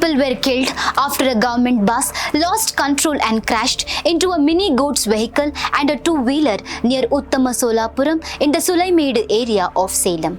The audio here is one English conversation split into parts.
people were killed after a government bus lost control and crashed into a mini goods vehicle and a two-wheeler near Uthamasolapuram in the Sulaimedu area of Salem.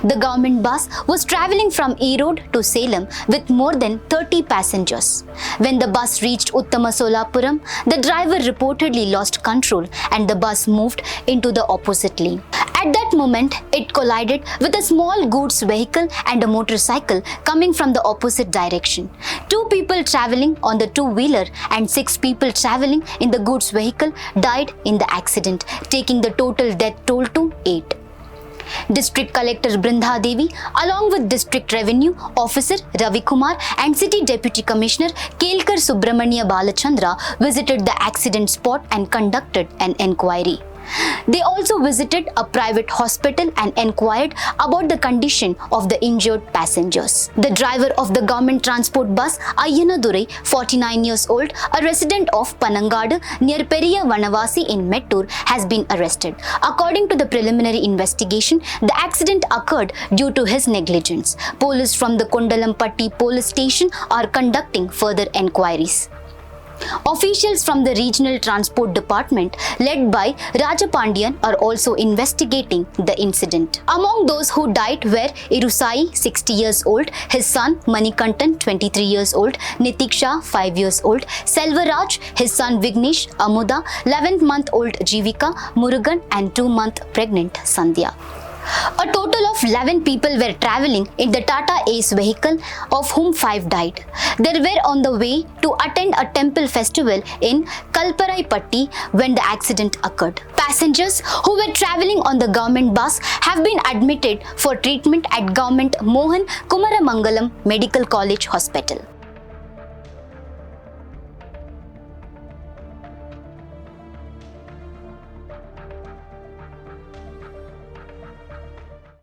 The government bus was travelling from Erode to Salem with more than 30 passengers. When the bus reached Uthamasolapuram, the driver reportedly lost control and the bus moved into the opposite lane. At that moment, it collided with a small goods vehicle and a motorcycle coming from the opposite direction. 2 people travelling on the two-wheeler and 6 people travelling in the goods vehicle died in the accident, taking the total death toll to 8. District Collector Brunda Devi, along with District Revenue Officer Ravi Kumar and City Deputy Commissioner Kelkar Subramania Balachandra, visited the accident spot and conducted an enquiry. They also visited a private hospital and inquired about the condition of the injured passengers. The driver of the government transport bus, Ayyandurai, 49 years old, a resident of Panangadu near Periya Vanavasi in Mettur, has been arrested. According to the preliminary investigation, the accident occurred due to his negligence. Police from the Kalparaipatti police station are conducting further enquiries. Officials from the Regional Transport Department, led by Rajapandian, are also investigating the incident. Among those who died were Irusaayi, 60 years old, his son Manikandan, 23 years old, Nithishka, 5 years old, Selvaraj, his son Vignesh, Amudha, 11-month-old Jeevika, Murugan, and 2-month pregnant Sandhiya. A total of 11 people were travelling in the Tata Ace vehicle, of whom 5 died. They were on the way to attend a temple festival in Kalparaipatti when the accident occurred. Passengers who were travelling on the government bus have been admitted for treatment at Government Mohan Kumaramangalam Medical College Hospital.